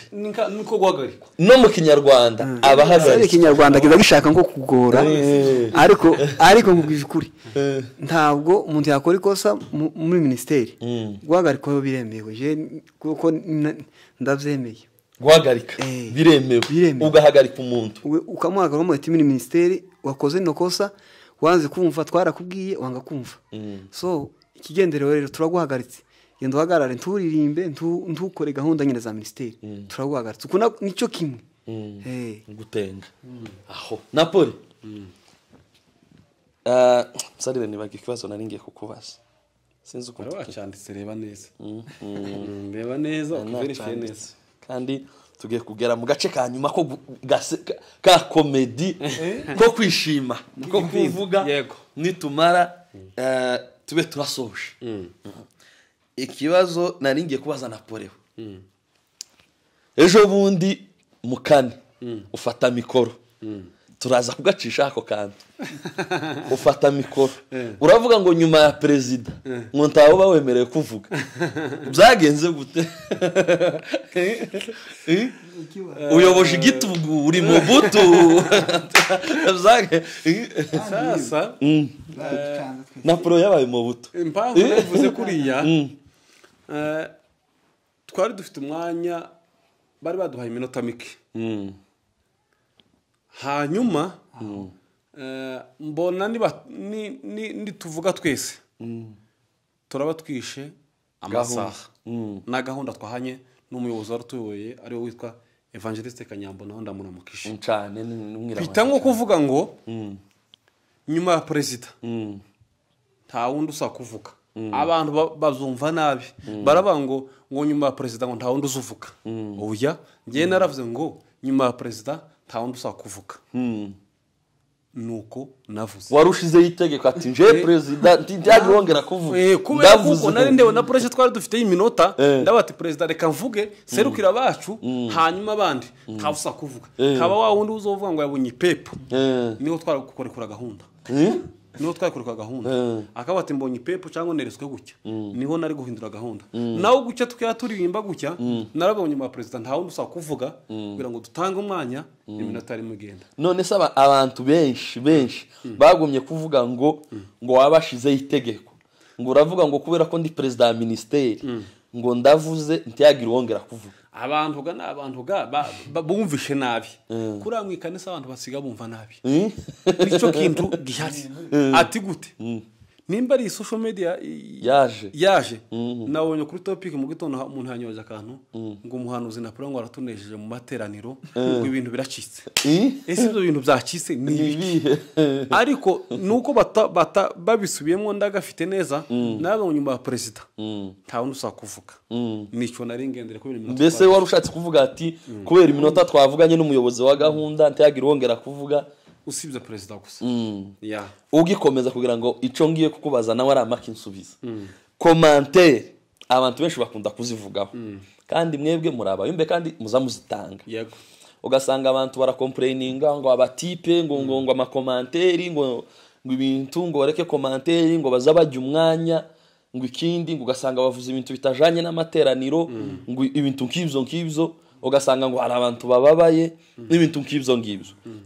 niko guhagarika no mu kinyarwanda abahagaritse ikinyarwanda kiza gishaka nko kugora ariko ngubwije ukuri ntabwo umuntu yakora ikosa muri ministeri guhagarika yo biremewe je kuko ndavyemeye guhagarika biremewe ugahagarika umuntu ukamuhagarika mu muri ministeri wakoze no kosa wanze kumva twarakubwiye wanga kumva so ikigenderewe rero turaguhagaritse yendo hagarare nturirimbe ntukore gahunda nyine za ministeri turaguhagaritse uko nico kimwe gutenga aho Napoli sarire nibagi kibazo naringiye kukubaza sinzi uko wacanditse reba neza uverifye neza kandi tugiye kugera mu gace ka nyuma ko ka comedy ko kwishima ko kuvuga nitumara tube turasoje ikibazo naringiye kubaza Napoli ejo bundi mukane ufata mikoro turaza kugacisha ako kantu ufata mikoro uravuga ngo nyuma ya president ngo ntawo bawemereye kuvuga byagenze gute uyoboje igitugu uri mu butu sasa Napoli yabaye mu butu impamvu navuze kuriya twari dufite umwanya bari baduhaye iminota mike hanyuma mbona ni tuvuga twese turaba twishe amasaha na gahunda twahanye n'umuyobozi warutuyoboye ari we witwa Evangeliste Kanyambo naho ndamuramukishe cyane n'umwira bita ngo kuvuga ngo nyuma ya president nta wundi usa kuvuga abantu bazumva nabi baraba ngo nyuma ya president ngo nta wundi uzuvuga oya ngiye naravuze ngo nyuma ya president nta wundi usa kuvuga nuko navuze warushize yitegeka ati nje president ntiyagirongera kuvuga ndavuze nari ndewe na projet twari dufite iminota ndabati president reka mvuge serukira bacu hanyuma abandi ntavusa kuvuga kaba wa wundi uzovuga ngo yabunye ipepo niho twari gukorekura gahunda niho twakoreka gahunda akabati mbonye ipepo cyangwa neretswe gutya niho nari guhindura gahunda nawo gutya tukayaturirimba gutya narabonye ma president nta wundi usa kuvuga kugira ngo dutange umwanya iminota ari mugenda none se abantu benshi bagumye kuvuga ngo wabashize itegeko ngo uravuga ngo kubera ko ndi president ya ministeri ngo ndavuze ntiyagira wongera kuvuga abantu bumvishe nabi kuri amwe kanisa abantu basiga bumva nabi nico kintu gihari ati gute nimba ari social media yaje nabonye kuri topic mu gitondo umuntu yanyoje akantu ngo umuhanuzi Napoli ngo aratunejeje mu materaniro ngo ibintu biracitse ese ibyo bintu byacitse ni ibihe ariko nuko babisubiyemo ndagafite neza nabonye nyuma ya president nta wundi usa kuvuga nico nari ngendere ko ibintu mbese warushatse kuvuga ati kubera iminota twavuganye n'umuyobozi wa gahunda ntiyagira wongera kuvuga usibye president gusa ya ugikomeza kugira ngo ico ngiye kukubaza nawe ari amaki nsubiza commentaire abantu benshi bakunda kuzivugaho kandi mwebwe muraba yumbe kandi muzamuzitanga yego ugasanga abantu barakomplaininga ngo abatipe ngo ama commentaire ngo ibintu ngo bareke commentaire ngo bazabajya umwanya ngo ikindi ngo ugasanga bavuze ibintu bitajanye n'amateraniro ngo ibintu nk'ibyo ugasanga ngo hari abantu bababaye n'ibintu nk'ibyo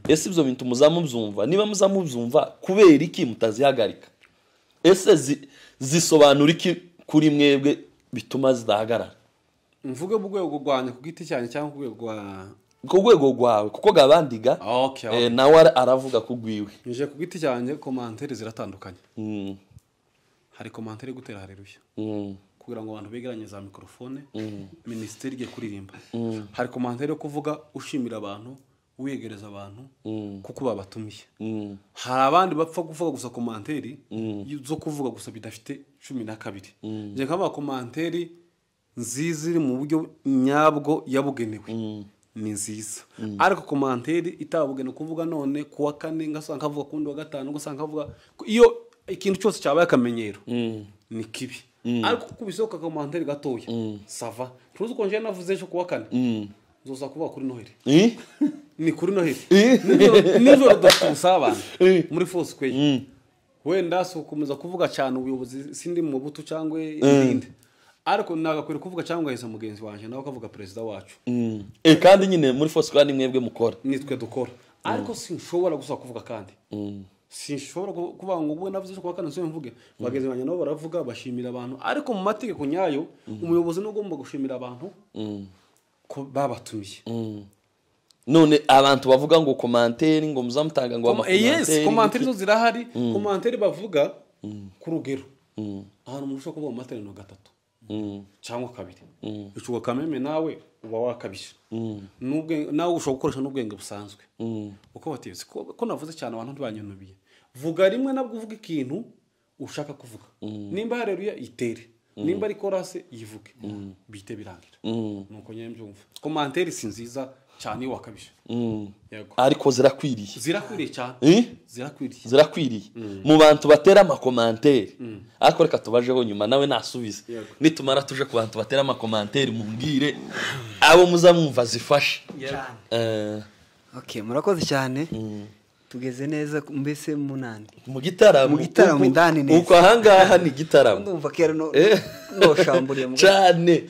ese ibyo bintu muzamubyumva niba muzamubyumva kubera iki mutazihagarika ese zisobanura iki kuri mwebwe bituma zidahagarara mvuge mu rwego rwanya ku giti cyane cyangwa ku rwego rwawe kuko gabandiga nawe aravuga kugwiwe nje ku giti cyane commentaire ziratandukanye hari commentaire gutera haleluya kugira ngo abantu begeranye za mikrofone minisiteri igiye kuririmba hari commentaire yo kuvuga ushimira abantu wegereza abantu kuko babatumiye hari abandi bapfa kuvuga gusa commentaire zo kuvuga gusa bidafite 12 nje nkaba commentaire nziza iri mu buryo nyabwo yabugenewe ni nziza ariko commentaire itabugenewe kuvuga none kuwa kane ngasanga kavuga kundi wa gatanu ngasanga kavuga iyo ikintu cyose cyabaye akamenyero ni kibi ariko kubisoka commentaire gatoya sava tuzi ko nje navuze cyo kuwa kane nzoza kuvuga kuri Noheli ni kuri Noheli nizo dusabana muri force kwe wenda so kumeza kuvuga cyane ubuyobozi sindi mu butu cyangwa irinde ariko nagakwira kuvuga cyangwa yesa mugenzi wanje nawe kavuga president wacu kandi nyine muri force kandi mwebwe mukora nitwe dukora ariko sinshobora gusa kuvuga kandi sinshobora kuvuga ngo ubwo navuze ko kana so mvuge bagenzi banje nabo baravuga bashimira abantu ariko mu mategeko nyayo umuyobozi no gomba gushimira abantu ko babatumiye none abantu bavuga ngo commentaire ngo muzamutanga ngo yes commentaire zo zirahari commentaire bavuga ku rugero ahantu umuntu kuvuga mu matene no gatatu cyangwa kabiri icugo kameme nawe uba wakabisha nubwe nawe ushobora gukoresha n'ubwenge busanzwe uko batibye ko navuze cyane abantu ntibanyunubiye vuga rimwe nabwo uvuga ikintu ushaka kuvuga nimba hareruya itere nimba ari chorus yivuge bite birangira nuko nyembyumva commentaire si nziza cyane wakabisha ariko zirakwiriye cyane zirakwiriye mu bantu batera ama commentaire ariko reka tubajeho nyuma nawe nasubize nitumara tuje ku bantu batera ama commentaire mumbwire abo muzamumva zifashe okay murakoze cyane tugeze neza mbese munani mu gitaramo indani neza uko ahangaha ni gitaramo ndumva kera no shamburiye cyane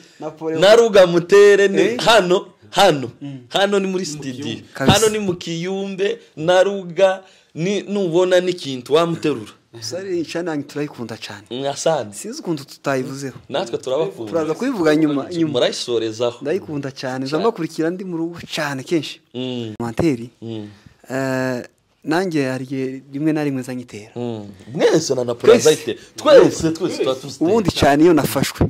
naruga mutere ni hano ni muri studio hano ni mu Kiyumbe naruga ni nubona n'ikintu wamuterura sari cyane turayikunda cyane mwasane sinzi ukuntu tutayivuzeho natwe turabakunda turaza kubivuga nyuma murayisorezaho ndayikunda cyane zamakurikira ndi mu rugo cyane kenshi manteri nanjye hari rimwe na rimwe zanyitera mwese na Prazite twese ubundi cyane iyo nafashwe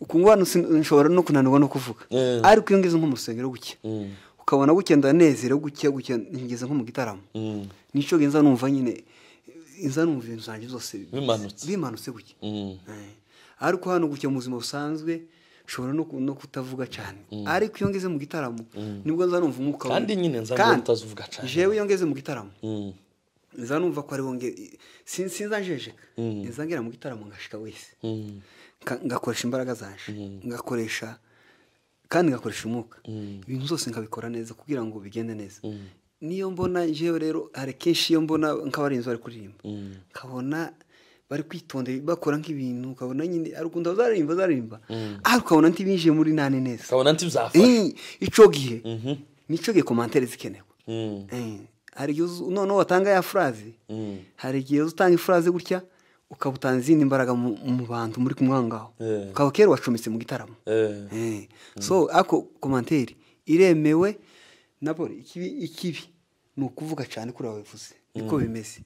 ukungwa nshobora no kunanirwa no kuvuga ariko iyo ngeze nko mu rusengero guke ukabona gukenda nezero guke ngeze nko mu gitaramo nico genza numva nyine inza numva ibintu zanje zose bimanutse guke ariko hano guke mu buzima busanzwe ushobora no kutavuga cyane ariko iyo ngeze mu gitaramo nibwo nza numva umwuka kandi nyine nza utazuvuga cyane jewe iyo ngeze mu gitaramo nza numva ko ari bonge sinzanjejeka nza ngera mu gitaramo ngashika wese ngakoresha imbaraga zanje ngakoresha umwuka ibintu zose nkabikora neza kugira ngo bigende neza niyo mbona jewe rero hari kenshi iyo mbona nk'abarinzi bari kuririmba nkabona bari kwitondera bakora nk'ibintu ukabona nyine arukunda zarimba ariko ukabona ntibinjiye muri nane neza ukabona ntibzafasha ico gihe nico gihe commentaire zikenewe hari gihe none watanga ya phrase hari gihe utanga phrase gutya ukabutanza izindi imbaraga mu bantu muri kumwangaho ukaba kera wacumitse mu gitaramo so ako commentaire iremewe nabo ikibi ni ukuvuga cyane kuri abavuze niko bimeze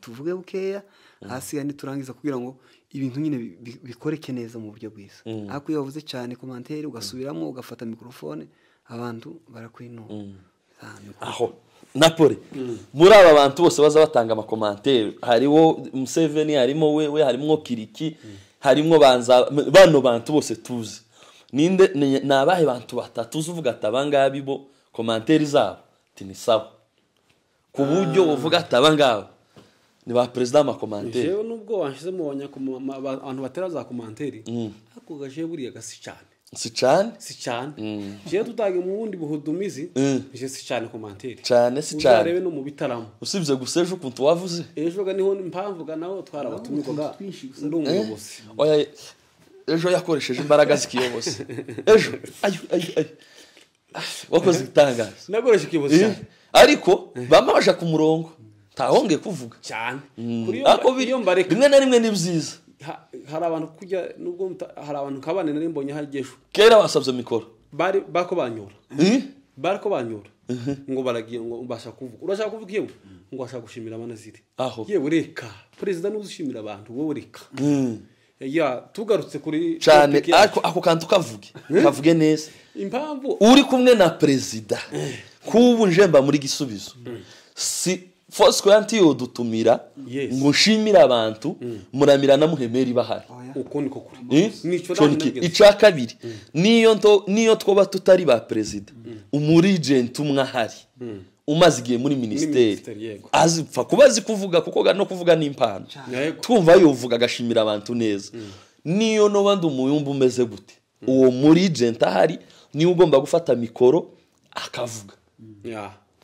tuvuge bukeya hasi yani turangiza kugira ngo ibintu nyine bikoreke neza mu buryo bwiza ako iyo wavuze cyane commentaire ugasubiramo ugafata microphone abantu barakwinura aho Napoli muri aba bantu bose baza batanga ama commentaire hariwo Museveni harimo wewe harimo Kiriki harimo bano bantu bose tuzi ninde nabahe bantu batatu uvuga atabanga bibo commentaire zabo tini sawa ku buryo uvuga atabanga ni ba president ma commentaire jewe nubwo wanshize mu abantu batera za commentaire ako gaje buriya gasi cyane si cyane je tutage mu wundi buhudumizi je si cyane commentaire si cyane rebe no mu bitaramo usibye guseje ukuntu wavuze ejo ga niho mpamvuga naho twara batumikoga ndumuyobozi oya ejo yakoresheje imbaraga zikiyobose ejo ayo wakoze itangazo nakoresha kiyobozi ariko bamabaje ku murongo tahonge kuvuga cyane kuri yo mbareka rimwe na rimwe ni byiza hari abantu kujya nubwo hari abantu kabane nari mbonye hagesho kera wasabye mikoro bako banyura ngo baragiye ngo ubasha kuvuga urashaka kuvuga yewe ngo ashaka gushimira abanaziri yewe reka president n'uzushimira abantu wowe reka tugarutse kuri cyane ako kantu kavuge neza impamvu uri kumwe na perezida kubu njemba muri Gisubizo si Fosco yantiyo dutumira ngo nshimira abantu muramira na muhemeri bahari uko niko kuri icya kabiri niyo twoba tutari ba perezida umurigent umwe ahari umaze igihe muri ministeri azipfa kubazi kuvuga kuko no kuvuga n'impano twumva yovuga agashimira abantu neza niyo no bandi umuyumba umeze gute uwo murigent ahari niyo ugomba gufata mikoro akavuga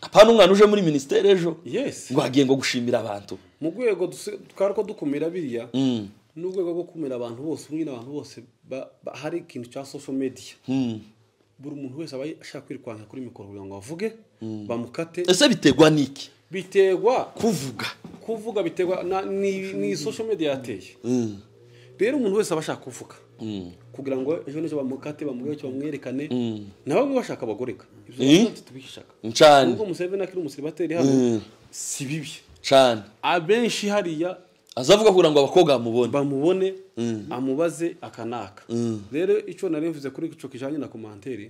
apana umwana uje muri ministeri ejo ngo agiye ngo gushimira abantu mu rwego twariko dukumira biriya n'urwego rwo kumira abantu bose umwe n'abantu bose hari ikintu cya social media buri muntu wese aba ashaka kwirwanya kuri mikoro kugira ngo avuge bamukate ese bitegwa niki bitegwa kuvuga bitegwa ni social media yateye rero umuntu wese aba ashaka kuvuga kugira ngo ejo n'ejo bamukate bamubwire cyo bamwerekane nabo bashaka abagoreka ibyo tubishaka cyane ubwo Museveni akiri umusiribateri hano si bibi cyane abenshi hariya azavuga kugira ngo abakobwa bamubone amubaze akanaka rero icyo narimvuze kuri ico kijanye na commentaire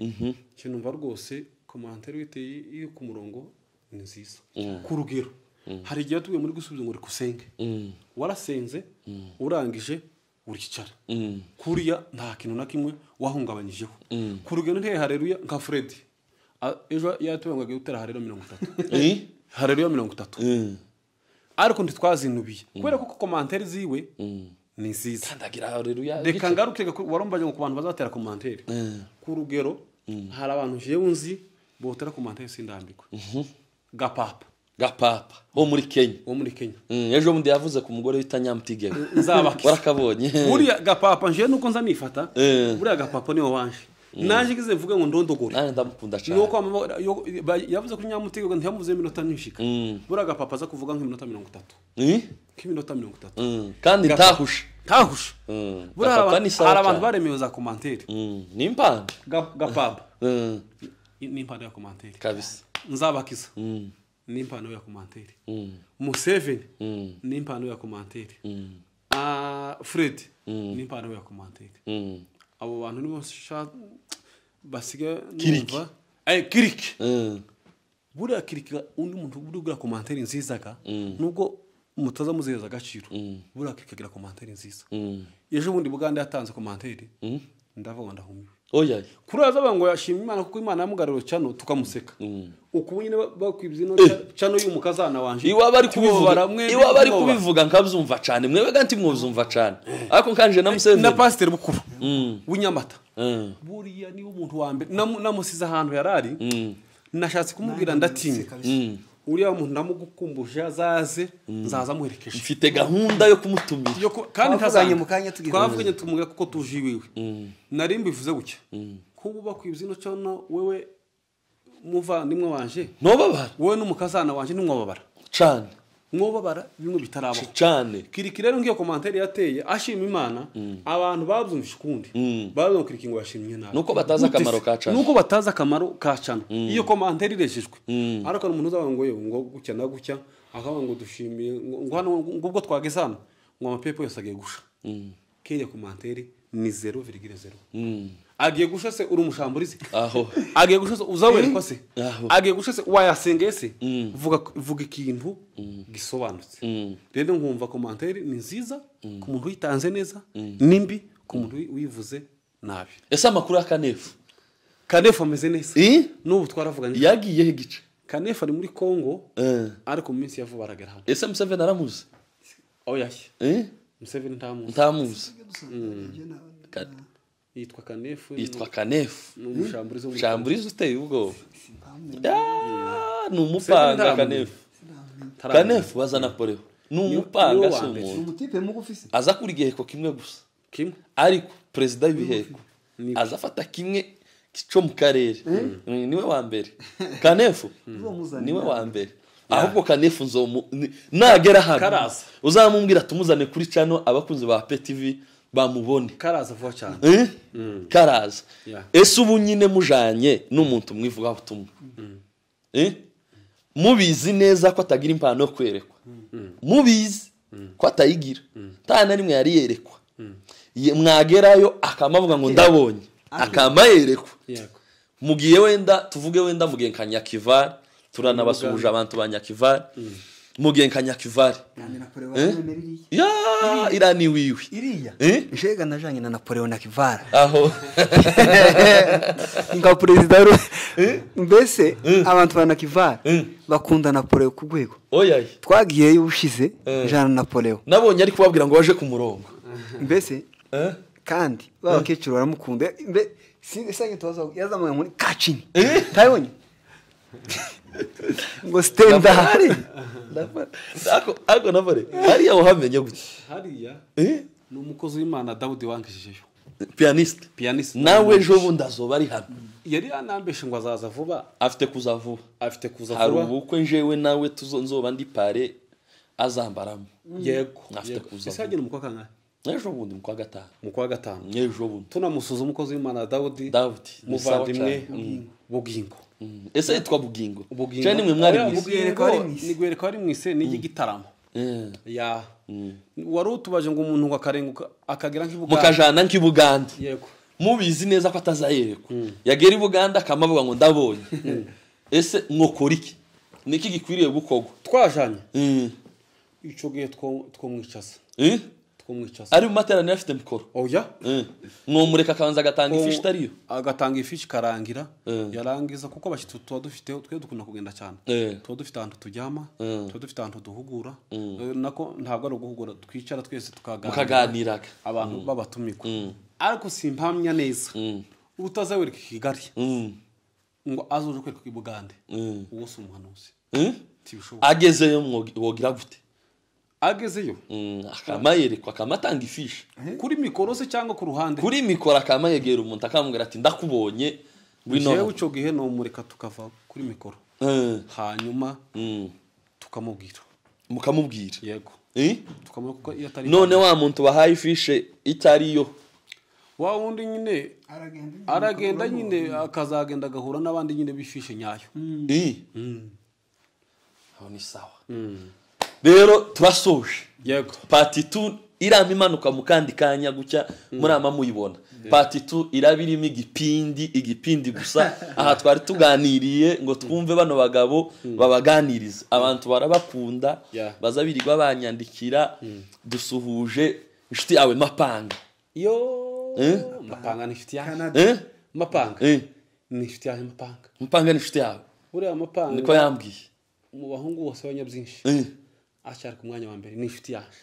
cyo numva rwose commentaire witeye iyo ku murongo ni nziza ku rugero hari igihe tugiye muri Gusubizo ngo rikusenge warasenze urangije uricara kuriya nta kintu na kimwe wahungabanyijeho ku rugero nteye haleluya nka Fred ejo yatubangwaga gutera haleluya 30 haleluya 30 ariko ntitwazinubiye kubera ko commentaire ziwe ni nziza kandagira haleluya reka ngaruke warombaje ngo ku bantu bazatera commentaire ku rugero hari abantu jewe nzi botera commentaire sindambikwe gapapa wo muri Kenya ejo bundi yavuze ku mugore wita Nyamutigega warakabonye buriya gapapa nje nuko nza nifata buriya gapapa niwe wanje naje gize mvuga ngo ndondogore ndamukunda cyane nuko yavuze kuri Nyamutigega ntiyamuze iminota nishika buriya gapapa za kuvuga nk'iminota 30 nk'iminota 30 kandi tahusha buriya hari abantu baremewe za commentaire nimpano gapapa nimpano ya commentaire kabisa nzabakiza n'impano ya commentaire Museveni n'impano ya commentaire Fred n'impano ya commentaire abo bantu nibo basiga numva kiriki buriya kiriki undi muntu buriya commentaire nziza ka nubwo mutaza muzeza agaciro buriya kiriki agira commentaire nziza ejo bundi Buganda yatanze commentaire ndavuga ndahumiwe oya kuraza bango yashimye Imana kuko Imana yamugariro cyano tukamuseka uko nyine bakwibizino cyano y'umukazana wanje iwa bari kubivuga nkabyumva cyane mwewe ganti mwuzumva cyane ariko kanje na Museveni na pasteur bukuru w'inyamata buriya ni umuntu wa mbere namusiza ahantu yarari nashatse kumubwira ndatinye uriya muntu namugukumbuje azaze nzaza muherekeje mfite gahunda yo kumutumira kandi ntazanye mukanya twavuganye tumuga kuko tujiwiwe nari mbivuze gucya kuba bakwibizino cyano wewe muva nimwe wanje nobabara wewe n'umukazana wanje nimwobabara cyane mwobabara bimwe bitarabo cyane kirikire rero ngiye commentaire yateye ashima Imana abantu babyumvisha kundi bazo kirikingo yashimye nabi nuko bataza akamaro ka cana iyo commentaire irejejwe ariko umuntu uzaba ngo gucya na gucya akaba ngo dushimiye ngo hano ngubwo twagezana ngo amapepo yose agiye gusha kiriya commentaire ni 0,0 agiye gusha se uri umushamburizi aho agiye gusha se uzawerekwa se agiye gusha se wayasengeye se vuga ikintu gisobanutse rero nkumva commentaire ni nziza ku muntu yitanze neza nimbi ku muntu wivuze nabi ese amakuru ya Kanefu ameze neza n'ubu twaravuganye yagiye gice Kanefu ari muri Kongo ariko mu minsi yavuba baragera hano ese Museveni aramuzi oya Museveni ntamuzi yitwa Kanefu umushamburizi uteye ubwoba ni umupanga Kanefu baza Napoleon ni umupanga si umuntu aza kuri giheko kimwe gusa ariko perezida w'ibiheko aza afata kimwe cyo mu karere niwe wa mbere Kanefu niwe wa mbere ahubwo Kanefu nagera hano uzamumbwira tumuzane kuri channel abakunzi ba PTV bamubone karaza vuba cyane karaza ese ubu nyine mujanye n'umuntu mwivuga butumwa mubizi neza ko atagira impano yo kwerekwa mubizi ko atayigira tana rimwe yari yerekwa mwagerayo akamavuga ngo ndabonye akamayereko yego mugiye wenda tuvuge wenda mugiye nka Nyakivari turanabasuhuje abantu ba Nyakivari mugiye nka Nyakivari ya irani wiwi iriya njega najanye na Napoleon na Kivara aho nga president mbese abantu ba Kivara bakunda Napoleon ku rwego oyaye twagiye ubushize jana Napoleon nabonye ari kubabwira ngo waje ku murongo mbese kandi babakecuru baramukunda singe tubaza yazamuye muri kachini tayonye ngo stand up ako nabare hariya wahamenye gute hariya ni umukozi w'Imana Dawudi wankishijeyo pianiste nawe ejo bundi azoba ari hano yari anambeshe ngo azaza vuba afite kuza vuba hari ubukwe njewe nawe nzoba ndi pare azambaramo yego afite kuza isagira umukwa kangahe ejo bundi mu kwa gatanu ejo bundi tunamusuza umukozi w'Imana Dawudi muvandimwe Bugingo ese yitwa Bugingo cyane nimwe mwari nigwereka ari mwise ni igitaramo ya wari utubaje ngo umuntu ngo akarenguka akagera nk'Ibuganda mukajana nk'Ibuganda yego mubizi neza ko atazayereko yagera Ibuganda akamavuga ngo ndabonye ese mwokora iki niki gikwiriye gukogwa twajanye ico gihe twomwicaza ari mu materaniro afite mikoro oya mwomureka akabanza agatanga ifishi tariyo agatanga ifishi karangira yarangiza kuko abashitsi tuba dufite twe dukunda kugenda cyane tuba dufite ahantu tujyama tuba dufite ahantu duhugura nako ntabwo ari uguhugura twicara twese tukaganiraga abantu babatumikwa ariko simpamya neza utazawereka Kigali ngo azoje kwereka Ibugande uwo si umuhanuzi agezeyo wogira gute agezeyo akamayereko akamatanga ifishi kuri mikoro se cyangwa ku ruhande kuri mikoro akamayegera umuntu akamubwira ati ndakubonye ngwino jewe uco gihe no mureka tukava kuri mikoro hanyuma mukamubwira yego tukamubwira kuko iyo atari none wa muntu bahaye ifishi itariyo wa wundi nyine aragenda nyine akazagenda gahura n'abandi nyine bifishe nyayo aho ni sawa rero turasoje yego part 2 irama imanuka mu kandi kanya gucya murama muyibona part 2 irabirimo igipindi gusa aha twari tuganiriye ngo twumve bano bagabo babaganiriza abantu barabakunda bazabirirwa banyandikira dusuhuje inshuti yawe Mapanga Mapanga ni inshuti yawe Mapanga ni inshuti yawe Mapanga ni inshuti yawe uriya Mapanga niko yambwiye mu bahungu bose abanyabyinshi acyari ku mwanya wa mbere ni inshuti yaje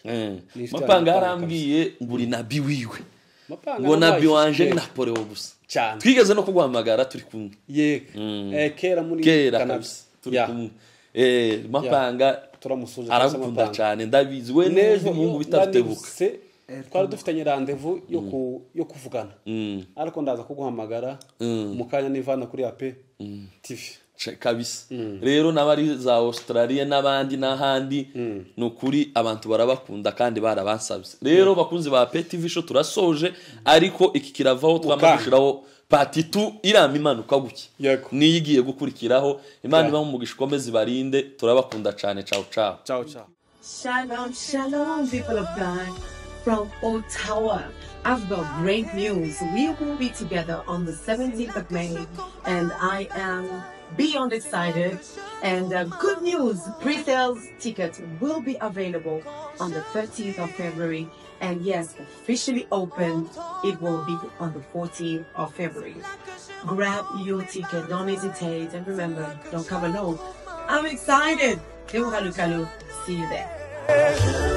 Mapanga yarambwiye nguri nabi wiwe ngo nabi wanje ni Napoleon gusa cyane twigeze no kuguhamagara turi kumwe kera muri Canabis turi kumwe Mapanga turamusuje aragukunda cyane ndabizi we neza umuhungu bitatebuka twari dufitanye rendezvous yo kuvugana ariko ndaza kuguhamagara mukanya nivana kuri AP TV kabisa rero nabari za Australia nabandi nahandi nukuri abantu barabakunda kandi barabansabye rero bakunzi ba PTV show turasoje ariko iki kiravaho twamagushiraho part 2 irama imanuka guki niyigiye gukurikiraho Imana ibamugisha komeze barinde turabakunda cyane ciao Shalom people of God from Ottawa. I've got great news. We will be together on the 17th of May, and I am beyond excited. And good news, pre-sales tickets will be available on the 13th of February. And yes, officially open, it will be on the 14th of February. Grab your ticket, don't hesitate. And remember, don't come alone. I'm excited. See you there.